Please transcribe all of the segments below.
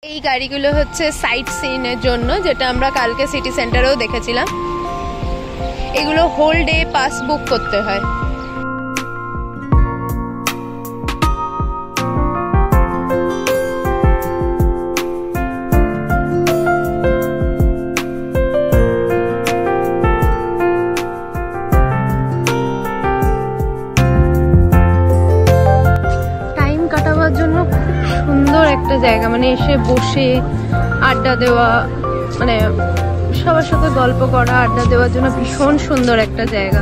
এই গাড়িগুলো হচ্ছে সাইট সিনের জন্য, যেটা আমরা কালকে সিটি সেন্টারেও দেখেছিলাম। এগুলো হোল ডে পাস বুক করতে হয়। টাইম কাটাবার জন্য সুন্দর একটা জায়গা, মানে এসে বসে আড্ডা দেওয়া, মানে সবার সাথে গল্প করা, আড্ডা দেওয়ার জন্য ভীষণ সুন্দর একটা জায়গা।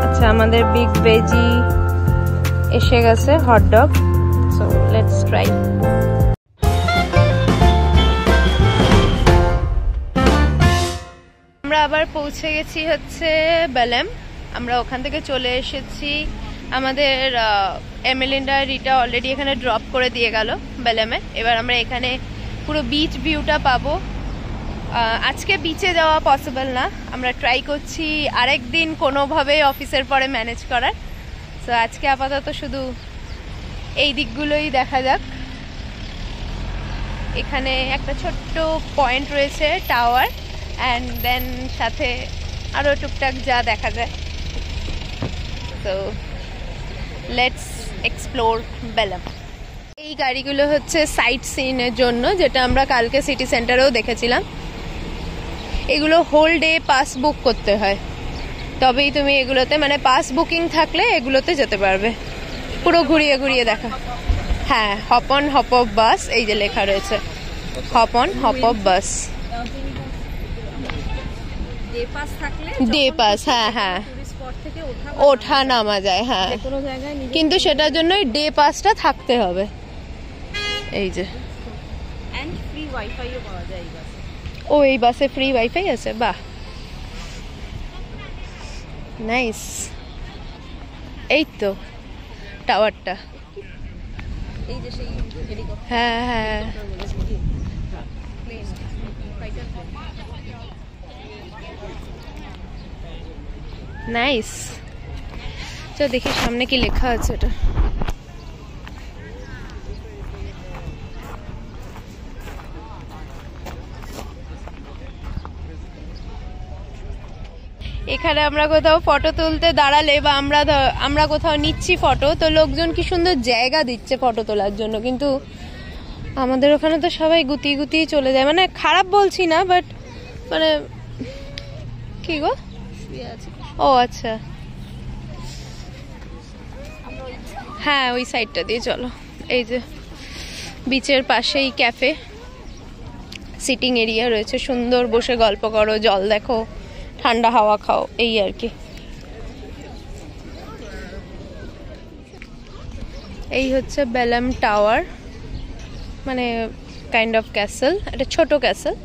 আচ্ছা, আমাদের বিগ ভেজি এসে গেছে, হটডগ। So let's try. আমরা আবার পৌঁছে গেছি হচ্ছে বেলেম। আমরা ওখান থেকে চলে এসেছি। আমাদের এমেলিন্ডা রিটা অলরেডি এখানে ড্রপ করে দিয়ে গেল বেলেমে। এবার আমরা এখানে পুরো বিচ ভিউটা পাবো। আজকে বিচে যাওয়া পসিবল না, আমরা ট্রাই করছি আরেকদিন কোনোভাবে অফিসের পরে ম্যানেজ করার। সো আজকে আপাতত শুধু এই দিকগুলোই দেখা যাক। এখানে একটা ছোট্ট পয়েন্ট রয়েছে, টাওয়ার, অ্যান্ড দেন সাথে আরও টুকটাক যা দেখা যায়। তো লেটস এক্সপ্লোর বেলেম। এই গাড়িগুলো হচ্ছে সাইট সিনের জন্য, যেটা আমরা কালকে সিটি সেন্টারেও দেখেছিলাম। এগুলো হোল ডে পাস বুক করতে হয়, তবেই তুমি এগুলোতে, মানে পাস বুকিং থাকলে এগুলোতে যেতে পারবে। পুরো ঘুরিয়ে ঘুরিয়ে দেখা। হ্যাঁ, হপ অন হপ অফ বাস, এই যে লেখা রয়েছে hop on hop of bus. Day pass, হ্যাঁ হ্যাঁ, ওঠা নামা যায়, হ্যাঁ, কিন্তু সেটার জন্য ডে পাসটা থাকতে হবে। এই যে ও, এই বাসে ফ্রি ওয়াইফাই আছে, বাহ, নাইস। এই তো টাওয়ারটা, হ্যাঁ হ্যাঁ, নাইস। চল দেখি সামনে কি লেখা আছে এটা। এখানে আমরা কোথাও ফটো তুলতে দাঁড়ালে বা আমরা কোথাও নিচ্ছি ফটো, তো লোকজন কি সুন্দর জায়গা দিচ্ছে ফটো তোলার জন্য, কিন্তু আমাদের ওখানে তো সবাই গুতিয়ে গুতিয়ে চলে যায়। মানে খারাপ বলছি না, বাট মানে কি গো, ও আচ্ছা, হ্যাঁ ওই সাইডটা দিয়ে চলো। এই যে বিচের পাশেই ক্যাফে, সিটিং এরিয়া রয়েছে, সুন্দর বসে গল্প করো, জল দেখো, ঠান্ডা হাওয়া খাও, এই আর কি। এই হচ্ছে বেলেম টাওয়ার, মানে কাইন্ড অফ ক্যাসেল, একটা ছোট ক্যাসেল।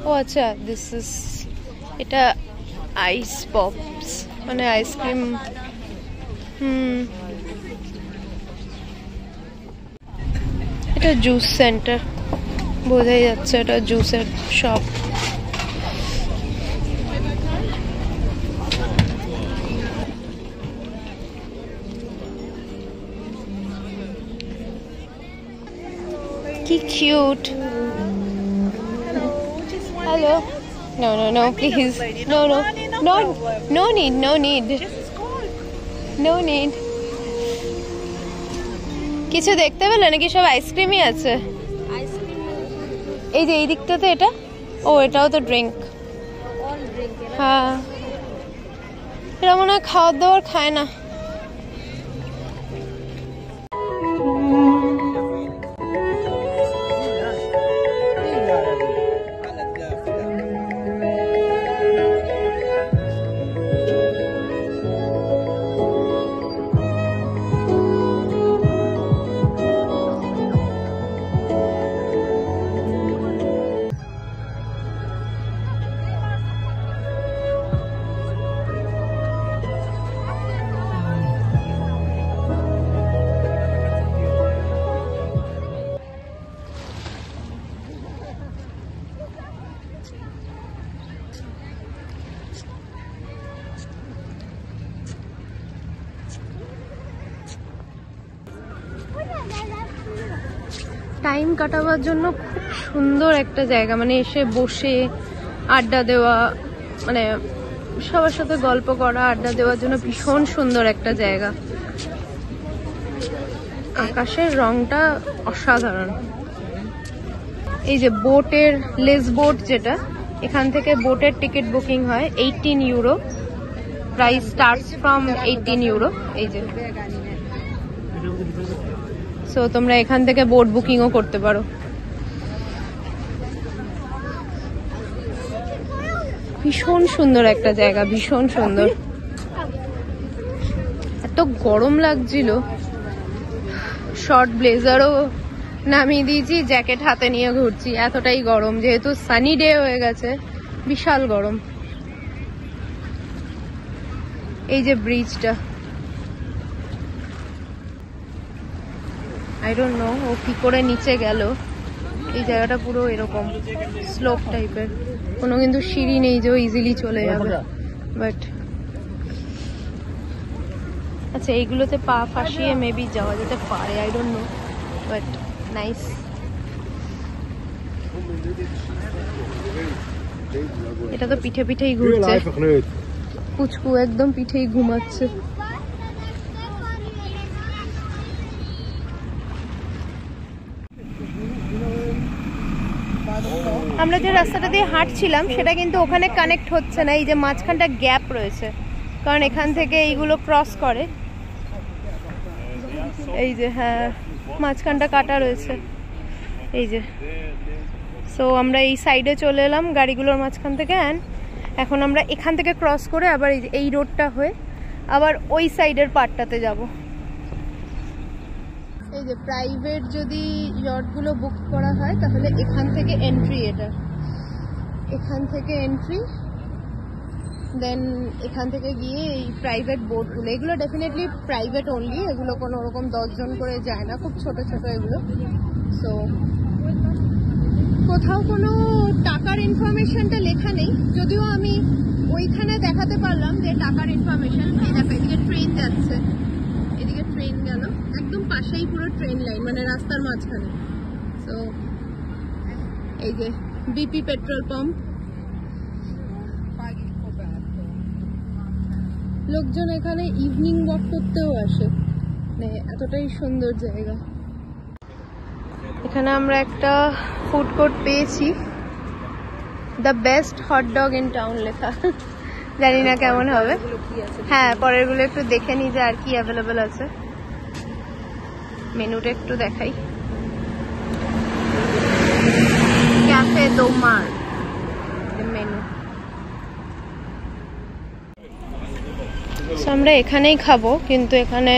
ও আচ্ছা, দিস ইজ, এটা আইস পপস, মানে আইসক্রিম। এটা জুস সেন্টার, বোঝাই যাচ্ছে এটা জুসের শপ। কি cute. Hello, no no no please, no no no no need, no need, no need। কিছু দেখতে পেলে নাকি? সব আইসক্রিমই আছে। এই যে এই দিকটাতে এটা, ও এটাও তো ড্রিঙ্ক। হ্যাঁ, এরা মনে হয় খাওয়ার দাওয়ার খায় না। টাইম কাটাবার জন্য খুব সুন্দর একটা জায়গা, মানে এসে বসে আড্ডা দেওয়া, মানে সবার সাথে গল্প করা, আড্ডা দেওয়ার জন্য ভীষণ সুন্দর একটা জায়গা। আকাশের রংটা অসাধারণ। এই যে বোটের লেস বোট, যেটা এখান থেকে বোটের টিকিট বুকিং হয় 18 euro, price starts from 18 euro. এই যে সো তোমরা এখান থেকে বোট বুকিংও করতে পারো। ভীষণ সুন্দর একটা জায়গা, ভীষণ সুন্দর। এত গরম লাগছিল, শর্ট ব্লেজারও নামিয়ে দিয়েছি, জ্যাকেট হাতে নিয়ে ঘুরছি, এতটাই গরম। যেহেতু সানি ডে হয়ে গেছে, বিশাল গরম। এই যে ব্রিজটা, আই ডোন্ট নো ও কি করে নিচে গেল। এই জায়গাটা পুরো এরকম স্লোপ টাইপের, কোনো কিন্তু সিঁড়ি নেই যে ও ইজিলি চলে যাবে। বাট আচ্ছা, এইগুলোতে পা ফাঁসিয়ে মেবি যাওয়া যেতে পারে, I don't know, but nice. এটা তো পিঠে পিঠেই ঘুরছে, পুচকু একদম পিঠেই ঘুমাচ্ছে। আমরা যে রাস্তাটা দিয়ে হাঁটছিলাম সেটা কিন্তু ওখানে কানেক্ট হচ্ছে না, এই যে মাঝখানটা গ্যাপ রয়েছে, কারণ এখান থেকে এইগুলো ক্রস করে। এই যে হ্যাঁ, মাঝখানটা কাটা রয়েছে, এই যে। সো আমরা এই সাইডে চলে এলাম গাড়িগুলোর মাঝখান থেকে, অ্যান্ড এখন আমরা এখান থেকে ক্রস করে আবার এই রোডটা হয়ে আবার ওই সাইডের পার্টটাতে যাব। এই যে প্রাইভেট যদি ইয়টগুলো বুক করা হয় তাহলে এখান থেকে এন্ট্রি, এটা এখান থেকে এন্ট্রি, দেন এখান থেকে গিয়ে এই প্রাইভেট বোটগুলো, এগুলো ডেফিনেটলি প্রাইভেট অনলি, এগুলো কোনো রকম 10 জন করে যায় না, খুব ছোট ছোট এগুলো। সো কোথাও কোনো টাকার ইনফরমেশনটা লেখা নেই, যদিও আমি ওইখানে দেখাতে পারলাম যে টাকার ইনফরমেশন। এই দেখো এদিকে ট্রেন যাচ্ছে, এদিকে ট্রেন গেল, একদম পাশেই পুরো ট্রেন লাইন, মানে রাস্তার মাঝখানে। সো এই যে বিপি পেট্রোল পাম্প, লোকজন এখানে ইভিনিং ওয়াক করতেও আসে, মানে এতটাই সুন্দর জায়গা। এখানে আমরা একটা ফুড কোর্ট পেয়েছি, the best hot dog in town লেখা, জানি না কেমন হবে। হ্যাঁ, পরেরগুলো একটু দেখে নি যে আর কি অ্যাভেলেবেল আছে। মেনুটা একটু দেখাই। Cafe Domar menu. আমরা এখানেই খাবো, কিন্তু এখানে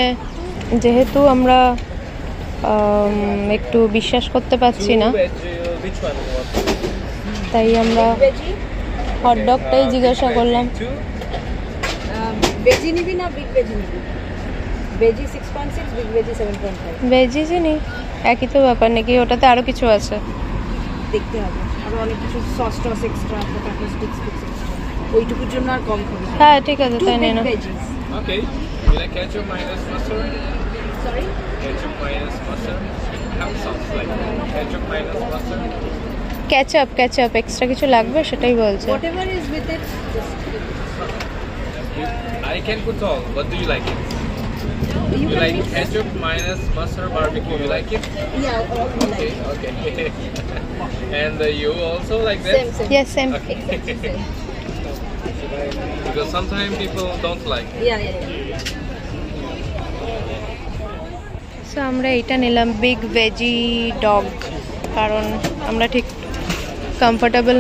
যেহেতু আমরা একটু বিশ্বাস করতে পারছি না, তাই আমরা হটডগটাই জিজ্ঞাসা করলাম। ভেজি নিবি না বিগ ভেজি নিবি? Veggie 6.6, big veggie 7.5। ভেজি চিনি, একই তো ব্যাপার নাকি? ওটাতে আরো কিছু আছে, দেখতে হবে, আরো অনেক কিছু সস টস এক্সট্রা, পটেটো স্টিক্স এক্সট্রা, ওইটুকুর জন্য আর কম খাবে। হ্যাঁ ঠিক আছে, তাই নিয়ে নাও। Okay, you like ketchup minus mustard? Sorry? Ketchup minus mustard? Have sauce like ketchup minus mustard? Ketchup extra কিছু লাগবে সেটাই বলছে। Whatever is with it, just I can put all. What do you like it? you You can like mix it. ketchup minus mustard barbecue? You like it? Yeah, all we like. Okay, okay. And you also like that? Same. Yes same. Okay. Exactly same. Because sometimes people don't like it. Yeah. So আমরা এটা নিলাম big veggie dog, কারণ আমরা ঠিক comfortable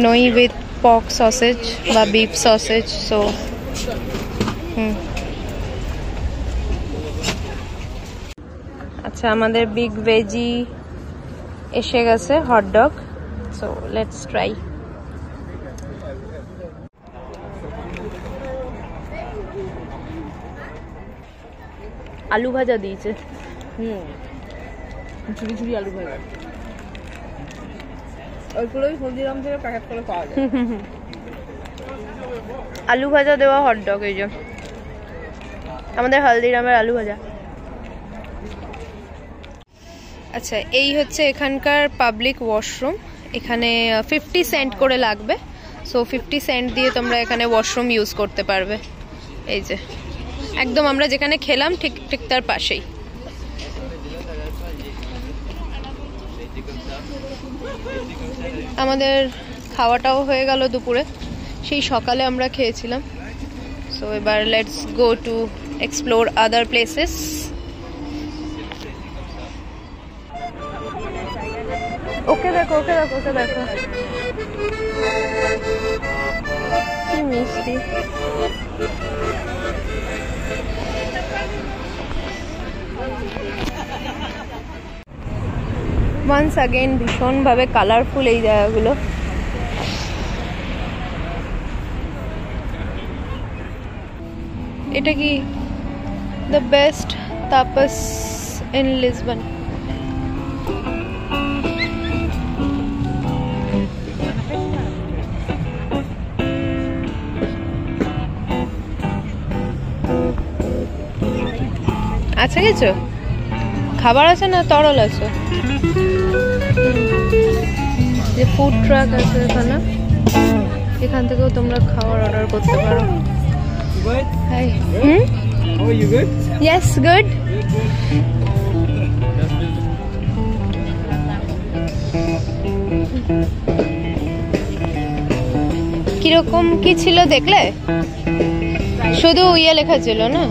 নই with pork sausage বা beef sausage. So আচ্ছা, আমাদের বিগ ভেজি এসে গেছে, হটডগ। So let's try. আলু ভাজা দিয়েছে, ঝুড়ি আলু ভাজা, ওইগুলোই হলদিরাম থেকে প্যাকেট করে পাওয়া যায়। আলু ভাজা দেওয়া হটডগ, এই যে আমাদের হলদিরামের আলু ভাজা। আচ্ছা, এই হচ্ছে এখানকার পাবলিক ওয়াশরুম। এখানে 50 সেন্ট করে লাগবে। সো 50 সেন্ট দিয়ে তোমরা এখানে ওয়াশরুম ইউজ করতে পারবে। এই যে একদম আমরা যেখানে খেলাম ঠিক ঠিক তার পাশেই। আমাদের খাওয়াটাও হয়ে গেল দুপুরে, সেই সকালে আমরা খেয়েছিলাম। সো এবার let's go to explore other places. Okay দেখো, ওকে দেখো, ওকে দেখো, কি মিষ্টি। ওয়ান্স अगेन ভীষণভাবে কালারফুল এই জায়গাগুলো। এটা কি the best tapas in Lisbon. আছে কিছু খাবার আছে না তরল আছে? যে ফুড ট্রাক আছে এখানে, এখান থেকেও তোমরা খাবার অর্ডার করতে পারো। Hi, How are you? Good? Yes good. কিরকম কি ছিল দেখলে? শুধু ইয়ে লেখা ছিল না?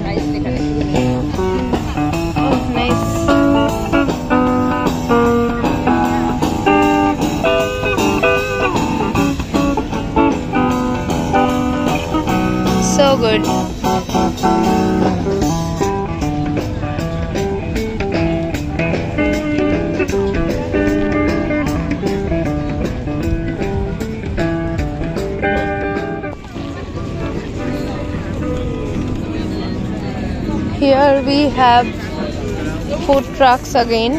Nice. So good. Here we have food trucks again.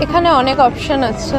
এখানে অনেক অপশন আছে।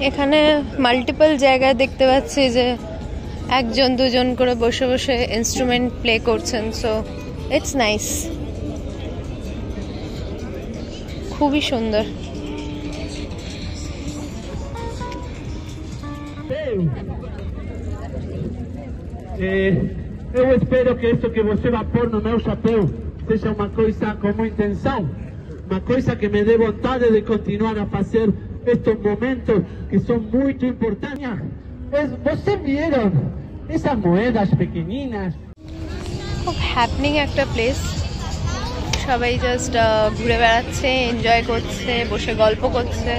এখানে মাল্টিপল জায়গায় দেখতে পাচ্ছি যে একজন দুজন করে বসে বসে ইনস্ট্রুমেন্ট প্লে করছেন। সো ইটস নাইস, খুবই সুন্দর। Eu espero que isso que você vai pôr no meu chapéu seja uma coisa como intenção, uma coisa que me dê vontade de continuar a fazer estes momentos que são muito importantes. Vocês viram essas moedas pequeninas? খুব happening একটা place. সবাই just ঘুরে বেড়াচ্ছে, enjoy করছে, বসে গল্প করছে।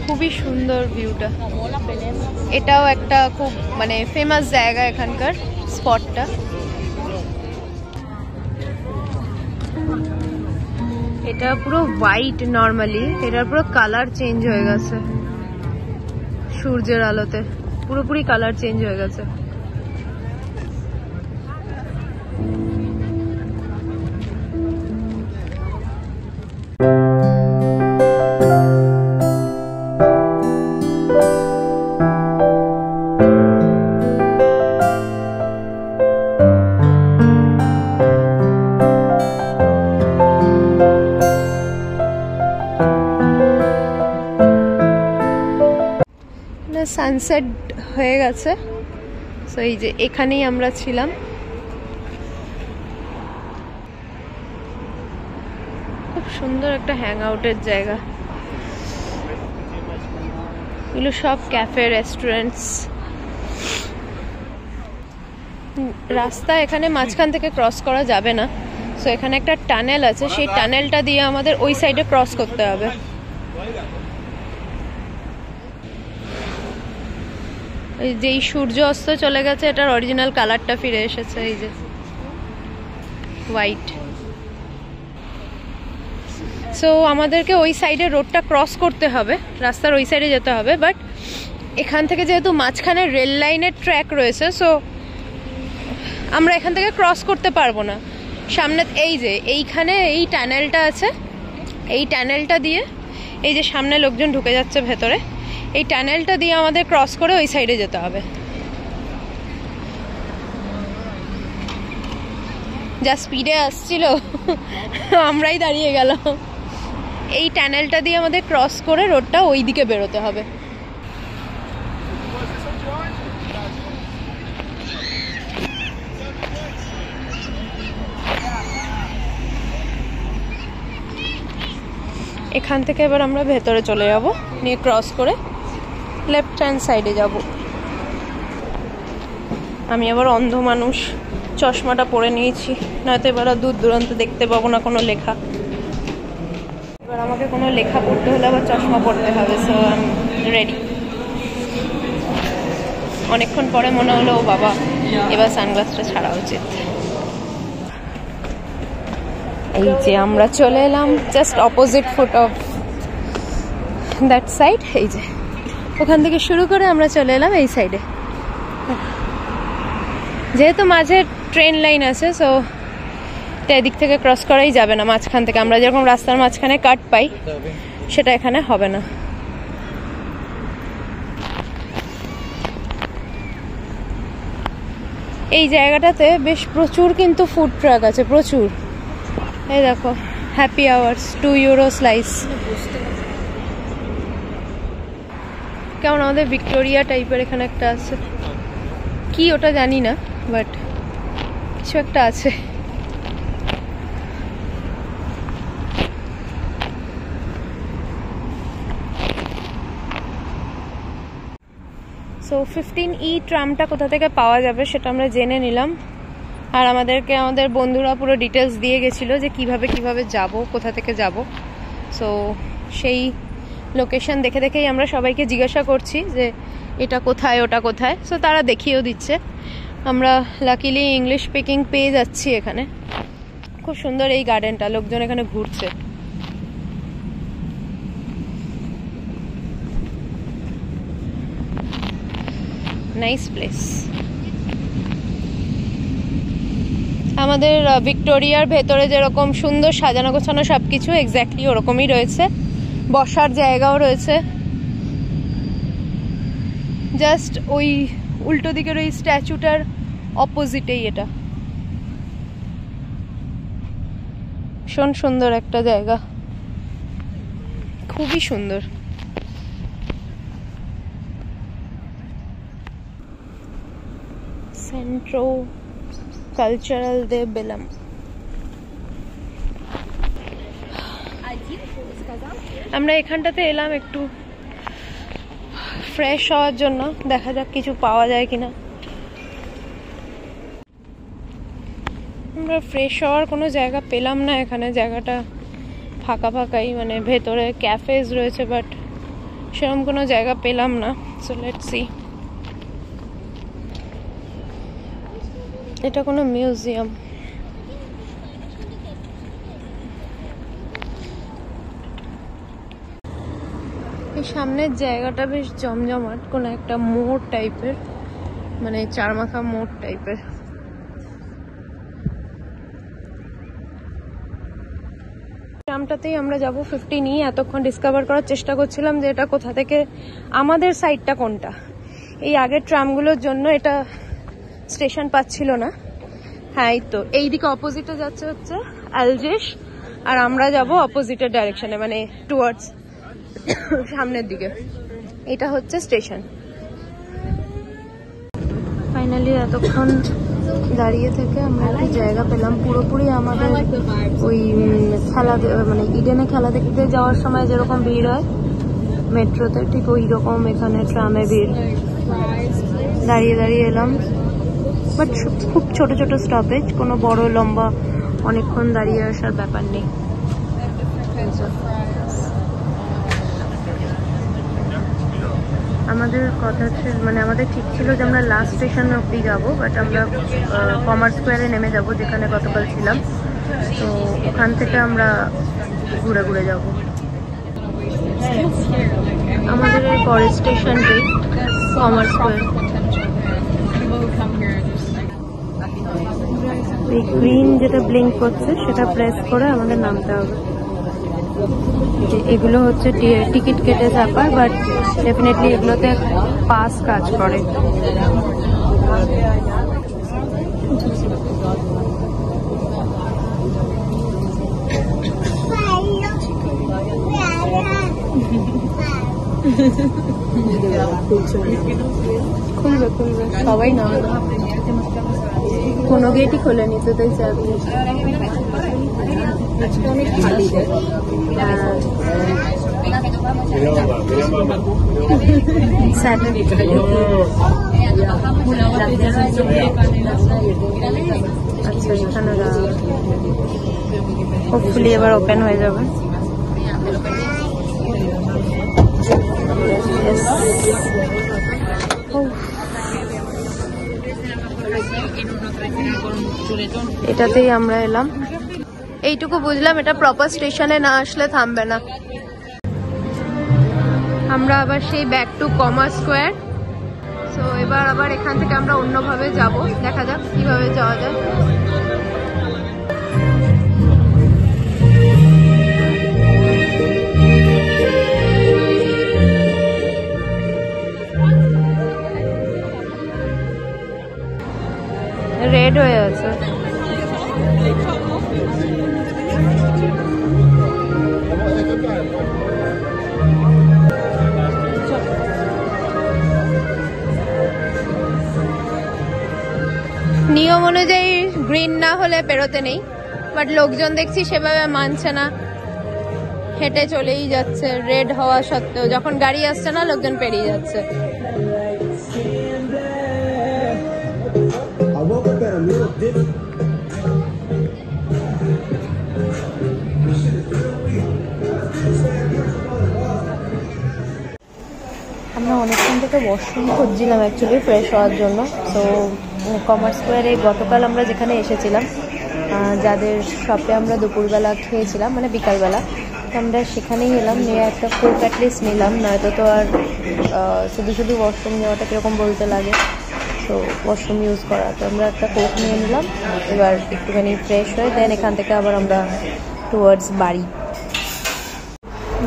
খুবই সুন্দর ভিউটা। এটাও একটা খুব মানে ফেমাস জায়গা এখানকার স্পটটা। এটা পুরো হোয়াইট, নর্মালি এটার পুরো কালার চেঞ্জ হয়ে গেছে সূর্যের আলোতে, পুরোপুরি কালার চেঞ্জ হয়ে গেছে। সানসেট হয়ে গেছে। সো এই যে এখানেই আমরা ছিলাম। খুব সুন্দর একটা হ্যাং আউটের জায়গা। এগুলো সব ক্যাফে, রেস্টুরেন্টস। রাস্তা এখানে মাঝখান থেকে ক্রস করা যাবে না। সো এখানে একটা টানেল আছে, সেই টানেলটা দিয়ে আমাদের ওই সাইডে ক্রস করতে হবে। এই যেই সূর্য অস্ত চলে গেছে এটার অরিজিনাল কালারটা ফিরে এসেছে, এই যে হোয়াইট। সো আমাদেরকে ওই সাইডে রোডটা ক্রস করতে হবে, রাস্তার ওই সাইডে যেতে হবে, বাট এখান থেকে যেহেতু মাঝখানে রেল লাইনের ট্র্যাক রয়েছে, সো আমরা এখান থেকে ক্রস করতে পারবো না। সামনে এই যে এইখানে এই টানেলটা আছে, এই টানেলটা দিয়ে এই যে সামনে লোকজন ঢুকে যাচ্ছে ভেতরে, এই টানেলটা দিয়ে আমাদের ক্রস করে ওই সাইডে যেতে হবে। যা স্পিডে আসছিল আমরাই দাঁড়িয়ে গেলাম। এই টানেলটা দিয়ে আমাদের ক্রস করে রোডটা ওই দিকে বেরোতে হবে। এখান থেকে এবার আমরা ভেতরে চলে যাব, নিয়ে ক্রস করে লেফট হ্যান্ড সাইডে যাব। আমি আবার অন্ধ মানুষ, চশমাটা পরে নিয়েছি, নয়তো এবার দূর দূরান্ত দেখতে পাবো না কোনো লেখা। এবার আমাকে কোনো লেখা পড়তে হলে আবার চশমা পড়তে হবে। So I am ready. অনেকক্ষণ পরে মনে হলো ও বাবা এবার সানগ্লাসটা ছাড়া উচিত। এই যে আমরা চলে এলাম just opposite foot of that side. এই যে ওখান থেকে শুরু করে আমরা চলে এলাম এই সাইডে। যেহেতু মাঝে ট্রেন লাইন আছে, সো এদিক থেকে ক্রস করাই যাবে না মাঝখান থেকে। আমরা যেরকম রাস্তার মাঝখানে কাট পাই সেটা এখানে হবে না। এই জায়গাটাতে বেশ প্রচুর কিন্তু ফুড ট্রাক আছে, প্রচুর। এই দেখো হ্যাপি আওয়ার্স, 2 ইউরো স্লাইস। কেমন আমাদের ভিক্টোরিয়া টাইপের এখানে একটা আছে, কি ওটা জানি না, বাট কিছু একটা আছে। সো 15E ট্রামটা কোথা থেকে পাওয়া যাবে সেটা আমরা জেনে নিলাম। আর আমাদেরকে আমাদের বন্ধুরা পুরো ডিটেলস দিয়ে গেছিলো যে কিভাবে যাব, কোথা থেকে যাব। সো সেই লোকেশন দেখে দেখেই আমরা সবাইকে জিজ্ঞাসা করছি যে এটা কোথায়, ওটা কোথায়। সো তারা দেখিয়েও দিচ্ছে। আমরা লাকিলি ইংলিশ স্পিকিং পেয়ে যাচ্ছি এখানে। খুব সুন্দর এই গার্ডেনটা, লোকজন এখানে ঘুরছে। Nice place. আমাদের ভিক্টোরিয়ার ভেতরে যেরকম সুন্দর সাজানো গোছানো সবকিছু এক্স্যাক্টলি ওরকমই রয়েছে। বসার জায়গাও রয়েছে। জাস্ট ওই উল্টো দিকের ওই স্ট্যাচুটার অপোজিটেই এটা। ভীষণ সুন্দর একটা জায়গা, খুবই সুন্দর। সেন্ট্রো কালচারাল দে বেলাম। আমরা এখানটাতে এলাম একটু ফ্রেশ হওয়ার জন্য, দেখা যাক কিছু পাওয়া যায় কিনা। আমরা ফ্রেশ হওয়ার কোনো জায়গা পেলাম না এখানে, জায়গাটা ফাঁকা ফাঁকাই, মানে ভেতরে ক্যাফেজ রয়েছে বাট সেরকম কোনো জায়গা পেলাম না। So let's see. এটা কোনো মিউজিয়াম। এই সামনের জায়গাটা বেশ জমজমাট, কোনো একটা মোড় টাইপের, মানে চারমাথা মোড় টাইপের। ট্রামটাতেই আমরা যাব 15E। এতক্ষণ ডিসকভার করার চেষ্টা করছিলাম যে এটা কোথা থেকে, আমাদের সাইডটা কোনটা। এই আগের ট্রামগুলোর জন্য এটা স্টেশন পাচ্ছিল না। হ্যাঁ, এই তো এইদিকে অপোজিটে যাচ্ছে হচ্ছে আলজেস, আর আমরা যাব অপোজিটের ডাইরেকশনে, মানে টুয়ার্ডস সামনের দিকে। এটা হচ্ছে স্টেশন। ফাইনালি এতক্ষণ দাঁড়িয়ে থেকে আমরা একটা জায়গা পেলাম। পুরোপুরি আমাদের ওই খেলা, মানে ইডেনে খেলা দেখতে যাওয়ার সময় যেরকম ভিড় হয় মেট্রোতে, ঠিক ওই রকম এখানে ট্রামে ভিড়। দাঁড়িয়ে দাঁড়িয়ে এলাম, বাট খুব ছোট ছোট স্টপেজ, কোনো বড় লম্বা অনেকক্ষণ দাঁড়িয়ে আসার ব্যাপার নেই। আমাদের কথা ছিল, মানে আমাদের ঠিক ছিল যে আমরা লাস্ট স্টেশন অবধি যাবো, বাট আমরা কমার্স স্কোয়ারে নেমে যাব যেখানে গতকাল ছিলাম। তো ওখান থেকে আমরা ঘুরে ঘুরে যাব। আমাদের পরের স্টেশনটাই কমার্স স্কোয়ার। এই গ্রিন যেটা ব্লিঙ্ক করছে সেটা প্রেস করে আমাদের নামতে হবে। এগুলো হচ্ছে টিকিট কেটে চাপার, বাট ডেফিনেটলি এগুলোতে পাস কাজ করে। খুলবে খুলবে, সবাই নামে, কোনো গেটই খোলেনি তো, তাই চাবি অনেক খালি। আচ্ছা, এখানে হোপফুলি এবার ওপেন হয়ে যাবে। এটাতেই আমরা এলাম। এইটুকু বুঝলাম এটা প্রপার স্টেশনে না আসলে থামবে না। আমরা আবার সেই back to commerce square. So এবার আবার এখান থেকে আমরা অন্যভাবে যাব, দেখা যাক কিভাবে যাওয়া যায়। রেড হয়ে আছে। নিয়ম অনুযায়ী গ্রিন না হলে বেরোতে নেই, বাট লোকজন দেখছি সেভাবে মানছে না, হেঁটে চলেই যাচ্ছে রেড হওয়া সত্ত্বেও। যখন গাড়ি আসছে না লোকজন পেরিয়ে যাচ্ছে। আমরা অনেকক্ষণ থেকে ওয়াশরুম খুঁজছিলাম অ্যাকচুয়ালি ফ্রেশ হওয়ার জন্য। তো কমার্স স্কোয়ারে গতকাল আমরা যেখানে এসেছিলাম, যাদের শপে আমরা দুপুরবেলা খেয়েছিলাম, মানে বিকালবেলা, আমরা সেখানেই এলাম, নিয়ে একটা কোক অ্যাটলিস্ট নিলাম, নয়তো তো আর শুধু শুধু ওয়াশরুম যাওয়াটা কীরকম বলতে লাগে। তো ওয়াশরুম ইউজ করা, তো আমরা একটা কোক নিয়ে নিলাম। এবার একটুখানি ফ্রেশ হয়ে দেন এখান থেকে আবার আমরা টুয়ার্ডস বাড়ি।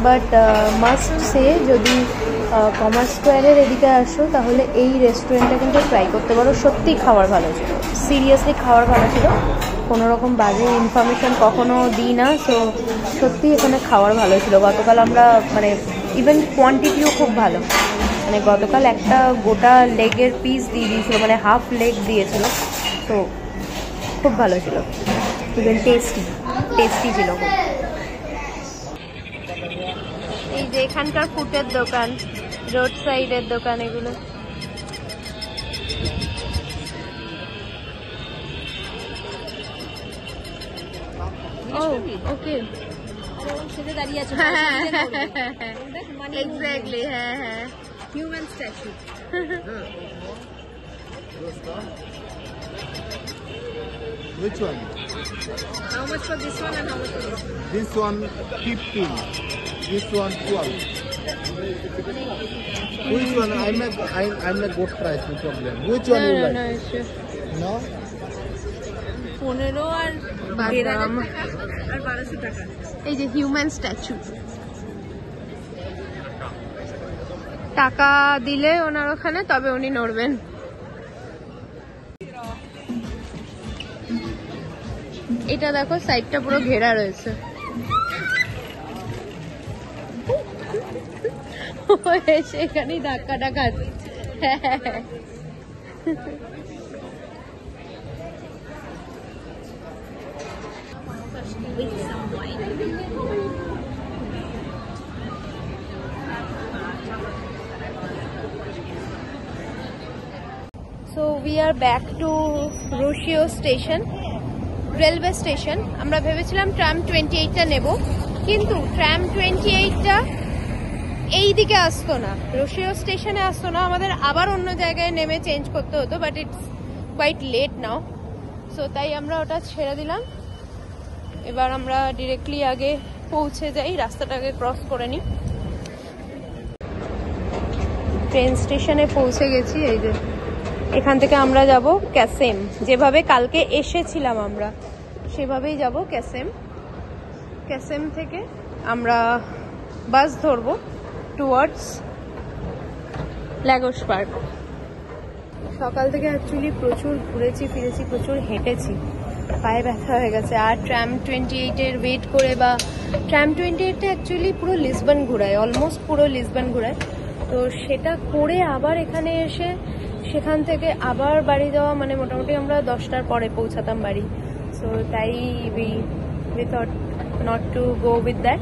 বাট মাস্ট সে, যদি কমার্স স্কোয়ারের এদিকে আসো তাহলে এই রেস্টুরেন্টটা কিন্তু ট্রাই করতে পারো। সত্যিই খাবার ভালো ছিল, সিরিয়াসলি খাবার ভালো ছিল, কোনো রকম বাজে ইনফরমেশান কখনো দিই না। সো সত্যি এখানে খাবার ভালো ছিল। গতকাল আমরা মানে ইভেন কোয়ান্টিটিও খুব ভালো, মানে গতকাল একটা গোটা লেগের পিস দিয়ে দিয়েছিলো, মানে হাফ লেগ দিয়েছিল। তো খুব ভালো ছিল, ইভেন টেস্টি ছিল খুব। এই যে এখানকার ফুটের দোকান, রোড সাইডের দোকান এগুলো। ওকে, দাঁড়িয়ে আছে এক্স্যাক্টলি। হ্যাঁ হ্যাঁ, human statue. Which one? How much for this one and how much for this one? This one 15. This one 12. Which one? I'm a good price, no problem. Which one you like? No issue. No? 15 আর 1200 টাকা। এই যে human statue, টাকা দিলে ওনার ওখানে তবে উনি নড়বেন। এটা দেখো সাইডটা পুরো ঘেরা রয়েছে। সেখানেই ধাক্কাটা খাচ্ছে। So we are back to Roshio station, railway station. আমরা ভেবেছিলাম ট্রাম 28টা নেব, কিন্তু ট্রাম 28টা এই দিকে আসতো না, রশিয়া স্টেশনে আসতো না, আমাদের আবার অন্য জায়গায় নেমে চেঞ্জ করতে হতো, but it's quite late now, so তাই আমরা ওটা ছেড়ে দিলাম। এবার আমরা ডিরেক্টলি আগে পৌঁছে যাই, রাস্তাটাকে ক্রস করে নিই। ট্রেন স্টেশনে পৌঁছে গেছি। এই যে এখান থেকে আমরা যাব ক্যাসেম, যেভাবে কালকে এসেছিলাম আমরা সেভাবেই যাব ক্যাসেম। ক্যাসেম থেকে আমরা বাস ধরবো টুয়ার্ডস লাগোস পার্ক। সকাল থেকে অ্যাকচুয়ালি প্রচুর ঘুরেছি ফিরেছি, প্রচুর হেঁটেছি, পায়ে ব্যথা হয়ে গেছে। আর ট্রাম 28-এর ওয়েট করে, বা ট্রাম 28টা অ্যাকচুয়ালি পুরো লিসবন ঘুরায়, অলমোস্ট পুরো লিসবন ঘুরায়, তো সেটা করে আবার এখানে এসে সেখান থেকে আবার বাড়ি যাওয়া, মানে মোটামুটি আমরা 10টার পরে পৌঁছাতাম বাড়ি। সো তাই we thought not to go with that,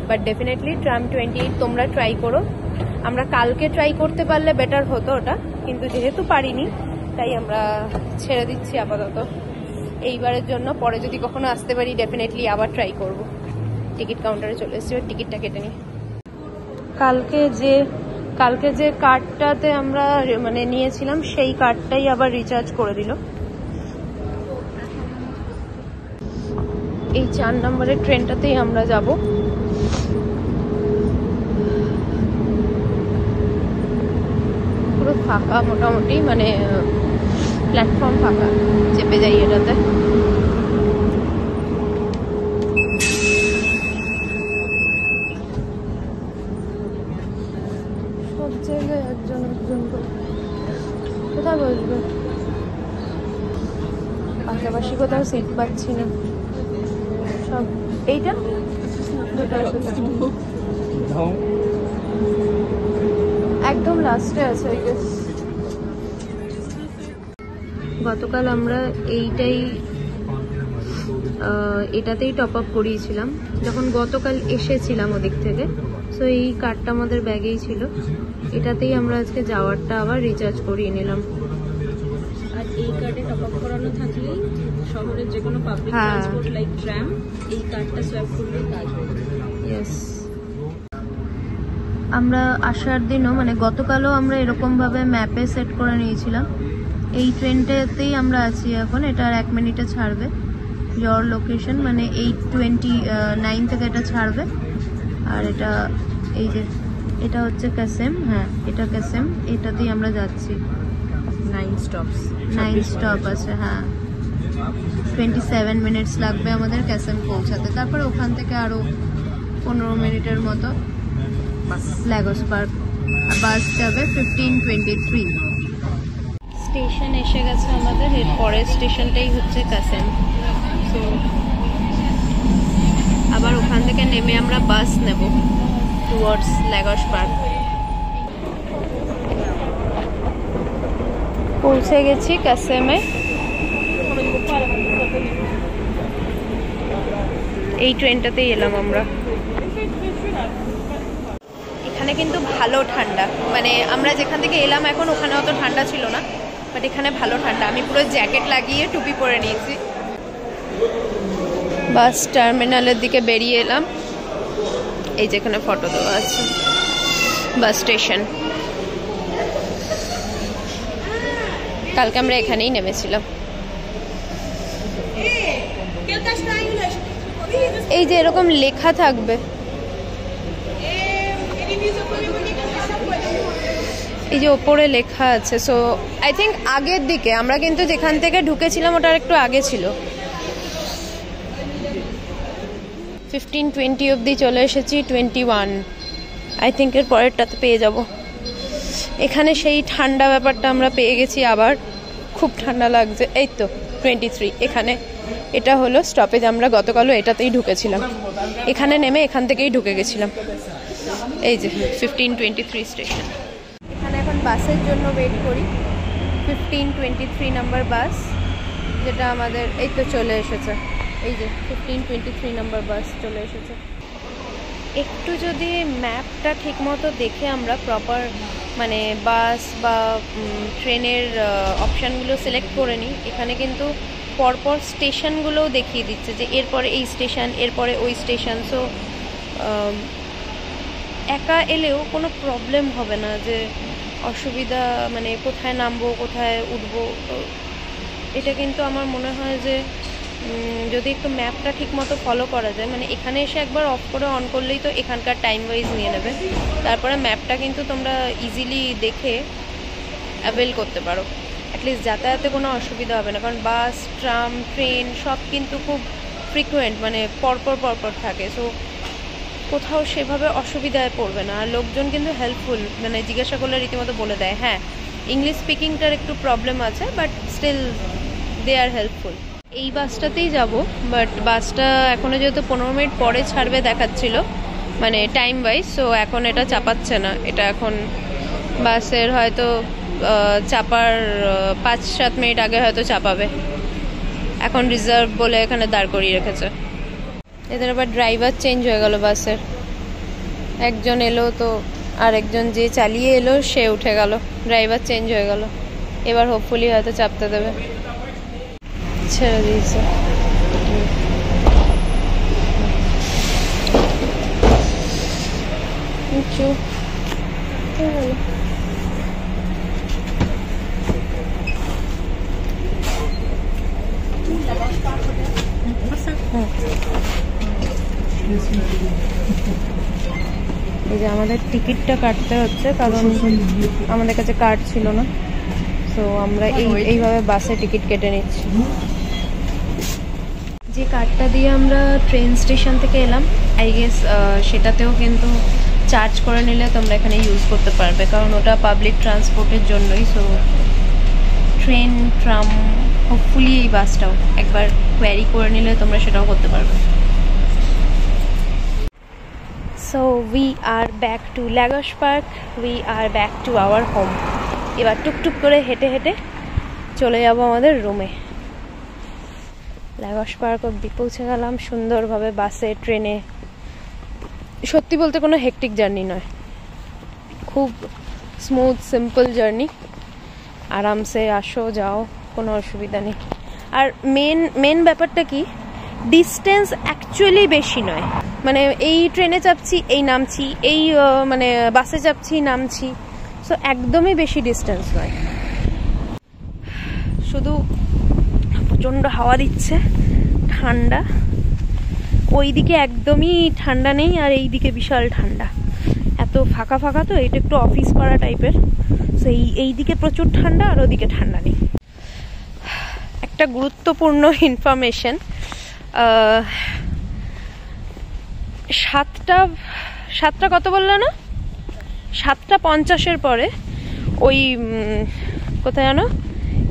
but definitely tram 28 তোমরা ট্রাই করো। আমরা কালকে ট্রাই করতে পারলে বেটার হতো ওটা, কিন্তু যেহেতু পারিনি তাই আমরা ছেড়ে দিচ্ছি আপাতত এইবারের জন্য। পরে যদি কখনো আসতে পারি ডেফিনেটলি আবার ট্রাই করব। টিকিট কাউন্টারে চলে এসেছি, টিকিটটা কেটে নিই। কালকে যে কার্ডটাতে আমরা মানে নিয়েছিলাম সেই কার্ডটাই আবার রিচার্জ করে দিল। এই 4 নম্বরের ট্রেনটাতেই আমরা যাব। পুরো ফাঁকা মোটামুটি, মানে প্ল্যাটফর্ম ফাঁকা, চেপে যাই এটাতে। সব জায়গায় একজন করে কোথায় বসবে, পাশাপাশি কোথাও সিট পাচ্ছি না। সব এইটা একদম লাস্টে আছে। গতকাল আমরা এটাতেই টপ আপ করিয়েছিলাম যখন গতকাল এসেছিলাম ওদিক থেকে, সো এই কার্ডটা আমাদের ব্যাগেই ছিল, এটাতেই আমরা আজকে যাওয়ারটা আবার রিচার্জ করিয়ে নিলাম। আর এই কার্ডে টপ আপ করানো থাকলেই শহরের যে কোনো পাবলিক ট্রান্সপোর্ট লাইক ট্রাম এই কার্ডটা সোয়াইপ করলেই কাজ হবে। ইয়েস, আমরা আসার দিনও মানে গতকালও আমরা এরকমভাবে ম্যাপে সেট করে নিয়েছিলাম। এই ট্রেনটাতেই আমরা আছি এখন, এটা আর 1 মিনিটে ছাড়বে। ইয়োর লোকেশন মানে 8:29 থেকে এটা ছাড়বে। আর এটা এই যে এটা হচ্ছে কাসেম, হ্যাঁ এটা কাসেম, এটাতেই আমরা যাচ্ছি। 9 স্টপ আছে, হ্যাঁ 27 মিনিটস লাগবে আমাদের কাসেম পৌঁছাতে। তারপরে ওখান থেকে আরো 15 মিনিটের মতো লাগোস পার্ক। বাস যাবে 15:23। স্টেশন এসে গেছে আমাদের, এর পরের স্টেশনটাই হচ্ছে কাসেম। তো আবার ওখান থেকে নেমে আমরা বাস নেব টুয়ার্ডস লাগোস পার্ক। পৌঁছে গেছি কাসেমে। এই ট্রেনটাতেই এলাম আমরা। এখানে কিন্তু ভালো ঠান্ডা, মানে আমরা যেখান থেকে এলাম এখন ওখানে অত ঠান্ডা ছিল না, বাট এখানে ভালো ঠান্ডা। আমি পুরো জ্যাকেট লাগিয়ে টুপি পরে নিয়েছি। বাস টার্মিনালের দিকে বেরিয়ে এলাম, এই যেখানে ফটো দেওয়া আছে বাস স্টেশন। কালকে আমরা এখানেই নেমেছিলাম। এই যে এরকম লেখা থাকবে, এই যে ওপরে লেখা আছে। সো আই থিঙ্ক আগের দিকে আমরা কিন্তু যেখান থেকে ঢুকেছিলাম ওটার একটু আগে ছিল। 15:20 অবধি চলে এসেছি, 21 আই থিঙ্ক এর পরেরটাতে পেয়ে যাব। এখানে সেই ঠান্ডা ব্যাপারটা আমরা পেয়ে গেছি, আবার খুব ঠান্ডা লাগছে। এই তো 23 এখানে, এটা হলো স্টপেজ। আমরা গতকালও এটাতেই ঢুকেছিলাম, এখানে নেমে এখান থেকেই ঢুকে গেছিলাম। এই যে 15:23 স্টেশন। এখানে এখন বাসের জন্য ওয়েট করি, 15:23 নাম্বার বাস, যেটা আমাদের এই তো চলে এসেছে। এই যে 15:23 নাম্বার বাস চলে এসেছে। একটু যদি ম্যাপটা ঠিক মতো দেখে আমরা প্রপার মানে বাস বা ট্রেনের অপশানগুলো সিলেক্ট করে নিই, এখানে কিন্তু পরপর স্টেশনগুলোও দেখিয়ে দিচ্ছে যে এরপরে এই স্টেশন, এরপরে ওই স্টেশন। সো একা এলেও কোনো প্রবলেম হবে না, যে অসুবিধা মানে কোথায় নামবো কোথায় উঠবো। তো এটা কিন্তু আমার মনে হয় যে যদি একটু ম্যাপটা ঠিক মতো ফলো করা যায়, মানে এখানে এসে একবার অফ করে অন করলেই তো এখানকার টাইম ওয়াইজ নিয়ে নেবে, তারপরে ম্যাপটা কিন্তু তোমরা ইজিলি দেখে অ্যাভেল করতে পারো। অ্যাটলিস্ট যাতায়াতে কোনো অসুবিধা হবে না, কারণ বাস ট্রাম ট্রেন সব কিন্তু খুব ফ্রিকুয়েন্ট, মানে পরপর থাকে। সো কোথাও সেভাবে অসুবিধায় পড়বে না। আর লোকজন কিন্তু হেল্পফুল, মানে জিজ্ঞাসা করলে রীতিমতো বলে দেয়। হ্যাঁ, ইংলিশ স্পিকিংটার একটু প্রবলেম আছে, but still they are helpful. এই বাসটাতেই যাব, বাট বাসটা এখনও যেহেতু 15 মিনিট পরে ছাড়বে দেখাচ্ছিল, মানে টাইম ওয়াইজ, সো এখন এটা চাপাচ্ছে না। এটা এখন বাসের হয়তো চাপার 5-7 মিনিট আগে হয়তো চাপাবে। এখন রিজার্ভ বলে এখানে দাঁড় করিয়ে রেখেছে। এদের আবার ড্রাইভার চেঞ্জ হয়ে গেল বাসের, একজন এলো তো আর একজন যে চালিয়ে এলো সে উঠে গেল, ড্রাইভার চেঞ্জ হয়ে গেল। এবার হোপফুলি হয়তো চাপতে দেবে। ছেড়ে দিয়েছে। এই যে আমাদের টিকিটটা কাটতে হচ্ছে, কারণ আমাদের কাছে কার্ড ছিল না, সো আমরা এইভাবে বাসে টিকিট কেটে নিচ্ছি। যে কার্ডটা দিয়ে আমরা ট্রেন স্টেশন থেকে এলাম, আই গেস সেটাতেও কিন্তু চার্জ করে নিলে তোমরা এখানে ইউজ করতে পারবে, কারণ ওটা পাবলিক ট্রান্সপোর্টের জন্যই। সো ট্রেন ট্রাম হোপফুলি এই বাসটাও একবার কোয়ারি করে নিলে তোমরা সেটাও করতে পারবে। So we are back to Lagos Park, we are back to our home. এবার টুকটুক করে হেঁটে হেঁটে চলে যাব আমাদের রুমে। লাগোস পার্ক অব্দি পৌঁছে গেলাম সুন্দরভাবে, বাসে ট্রেনে। সত্যি বলতে কোনো হেক্টিক জার্নি নয়, খুব স্মুথ সিম্পল জার্নি। আরামসে আসো যাও, কোনো অসুবিধা নেই। আর মেন ব্যাপারটা কি, ডিস্টেন্স অ্যাকচুয়ালি বেশি নয়, মানে এই ট্রেনে চাপছি এই নামছি, এই মানে বাসে চাপছি নামছি, সো একদমই বেশি ডিস্টেন্স নয়। শুধু প্রচণ্ড হাওয়া দিচ্ছে, ঠান্ডা। ওইদিকে একদমই ঠান্ডা নেই, আর এইদিকে বিশাল ঠান্ডা। এত ফাঁকা ফাঁকা তো, এটা একটু অফিস পাড়া টাইপের, সো এইদিকে প্রচুর ঠান্ডা আর ওদিকে ঠান্ডা নেই। একটা গুরুত্বপূর্ণ ইনফরমেশন, 7টা কত বললো না, 7:50 পরে ওই কোথায় জানো,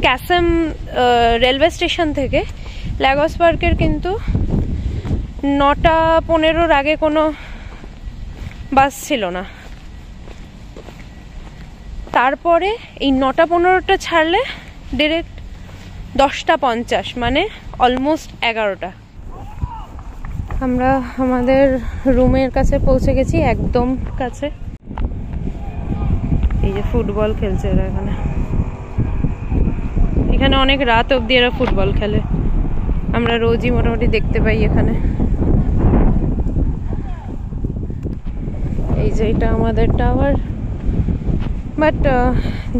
ক্যাসেম রেলওয়ে স্টেশন থেকে লাগোস পার্কের কিন্তু 9:15 আগে কোনো বাস ছিল না। তারপরে এই 9:15 ছাড়লে ডিরেক্ট 10:50, মানে অলমোস্ট 11টা। আমরা আমাদের রুমের কাছে পৌঁছে গেছি, একদম কাছে। এই যে ফুটবল খেলছে এরা এখানে অনেক রাত অবধি এরা ফুটবল খেলে, আমরা রোজই মোটামুটি দেখতে পাই এখানে। এই যে এটা আমাদের টাওয়ার। বাট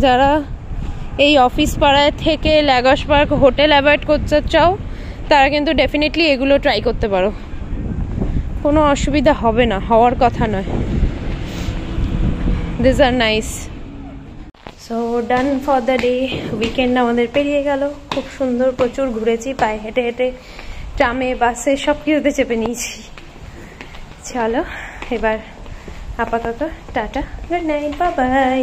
যারা এই অফিস পাড়ায় থেকে লাগোস পার্ক হোটেল অ্যাভয়েড করতে চাও, তারা কিন্তু ডেফিনেটলি এগুলো ট্রাই করতে পারো, কোনো অসুবিধা হবে না, হওয়ার কথা নয়। This are nice. So done for the day. Weekend আমাদের পেরিয়ে গেল, খুব সুন্দর, প্রচুর ঘুরেছি, পায়ে হেঁটে হেঁটে, ট্রামে বাসে সব কিছুতে চেপে নিয়েছি। চলো এবার আপাতত tata, good night, bye bye.